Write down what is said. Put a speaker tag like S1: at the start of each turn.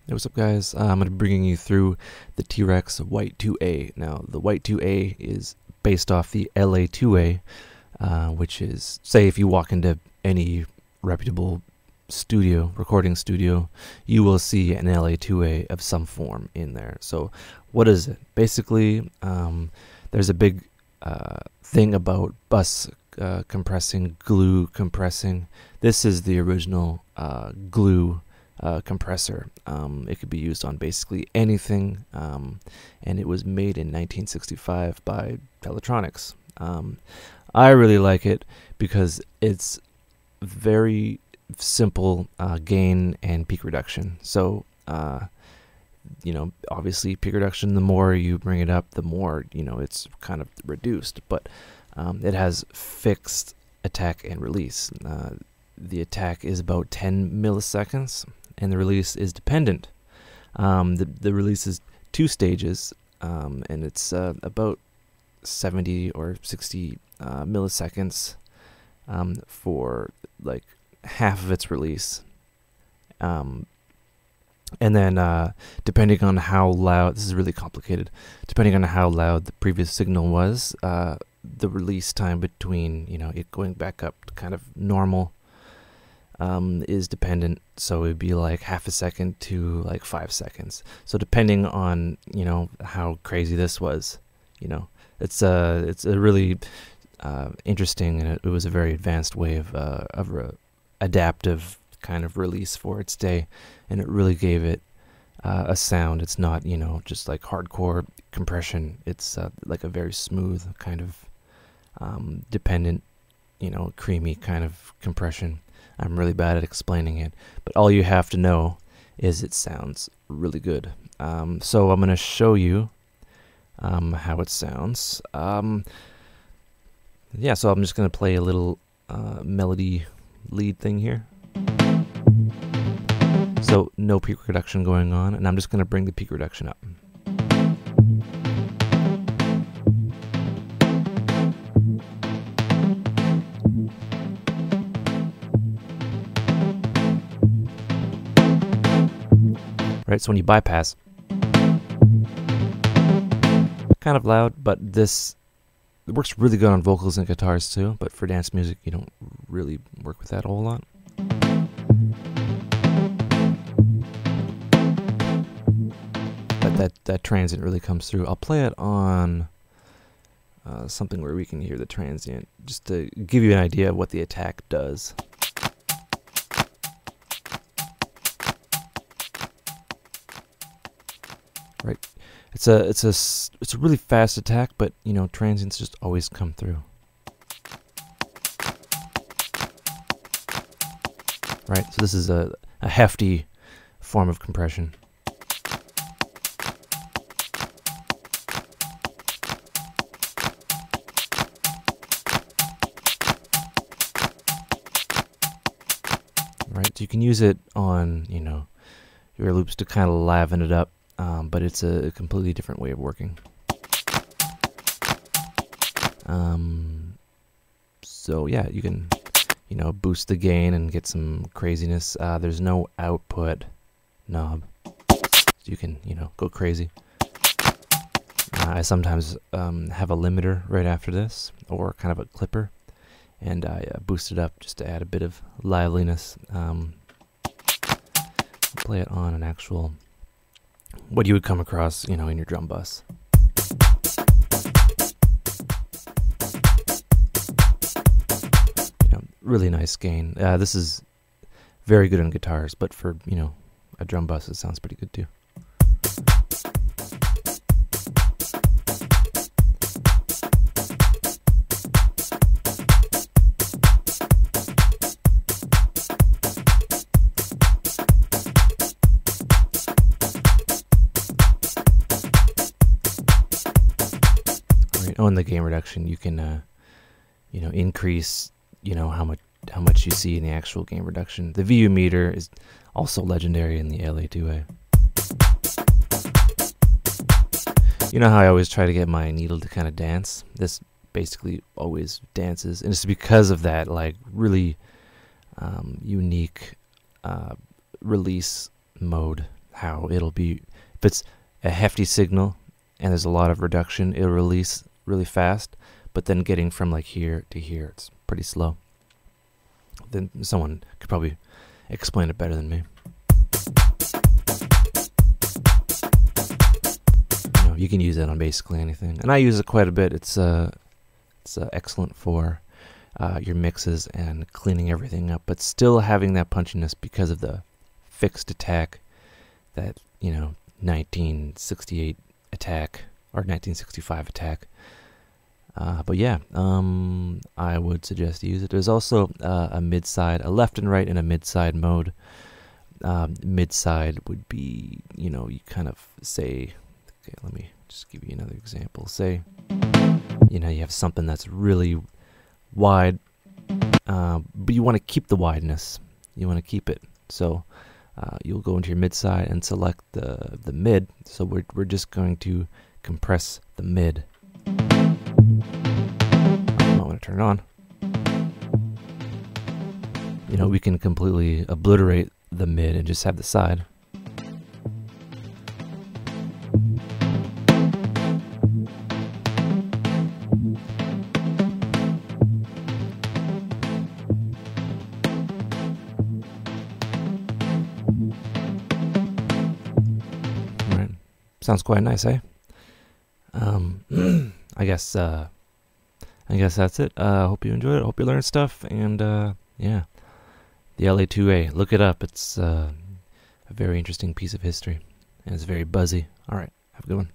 S1: Hey, what's up, guys? I'm going to be bringing you through the T-RackS White 2A. Now, the White 2A is based off the LA 2A, which is, say, if you walk into any reputable recording studio, you will see an LA 2A of some form in there. So, what is it? Basically, there's a big thing about bus compressing, glue compressing. This is the original glue compressor. It could be used on basically anything, and it was made in 1965 by Teletronics. I really like it because it's very simple gain and peak reduction. So, obviously peak reduction, the more you bring it up, the more, it's kind of reduced, but it has fixed attack and release. The attack is about 10 milliseconds, and the release is dependent. The release is 2 stages, and it's about 70 or 60 milliseconds for like half of its release. And then depending on how loud, this is really complicated, depending on how loud the previous signal was, the release time between, it going back up to kind of normal is dependent. So it'd be like half a second to like 5 seconds. So depending on, how crazy this was, it's a really interesting, and it was a very advanced way of adaptive kind of release for its day, and it really gave it a sound. It's not, just like hardcore compression. It's like a very smooth kind of dependent, creamy kind of compression. I'm really bad at explaining it, but all you have to know is it sounds really good. So I'm going to show you how it sounds. So I'm just going to play a little melody lead thing here. So no peak reduction going on, and I'm just going to bring the peak reduction up. Right, so when you bypass, kind of loud, but it works really good on vocals and guitars too, but for dance music, you don't really work with that a whole lot. But that transient really comes through. I'll play it on something where we can hear the transient, just to give you an idea of what the attack does. Right, it's a really fast attack, but transients just always come through. Right, so this is a hefty form of compression. Right, so you can use it on your loops to kind of liven it up. But it's a completely different way of working. So yeah, you can, boost the gain and get some craziness. There's no output knob, so you can, go crazy. I sometimes have a limiter right after this, or kind of a clipper, and I boost it up just to add a bit of liveliness. Play it on an actual, what you would come across, in your drum bus. Really nice gain. This is very good on guitars, but for, a drum bus, it sounds pretty good too. On the gain reduction, you can increase how much you see in the actual gain reduction. The VU meter is also legendary in the LA 2A. You know how I always try to get my needle to kind of dance? This basically always dances, and it's because of that like really unique release mode, how it'll be, if it's a hefty signal and there's a lot of reduction, it'll release really fast, but then getting from like here to here, it's pretty slow. Then someone could probably explain it better than me. You can use it on basically anything, and I use it quite a bit. It's excellent for your mixes and cleaning everything up, but still having that punchiness because of the fixed attack, that 1968 attack or 1965 attack. But yeah, I would suggest to use it. There's also a mid-side, a left and right in a mid-side mode. Mid-side would be, you kind of say, okay, let me just give you another example. Say, you have something that's really wide, but you want to keep the wideness. You want to keep it. So you'll go into your mid-side and select the mid. So we're just going to compress the mid. I want to turn it on. We can completely obliterate the mid and just have the side. Right. Sounds quite nice, eh? I guess that's it. Hope you enjoyed it. Hope you learned stuff. And yeah, the LA2A. Look it up. It's a very interesting piece of history, and it's very buzzy. All right, have a good one.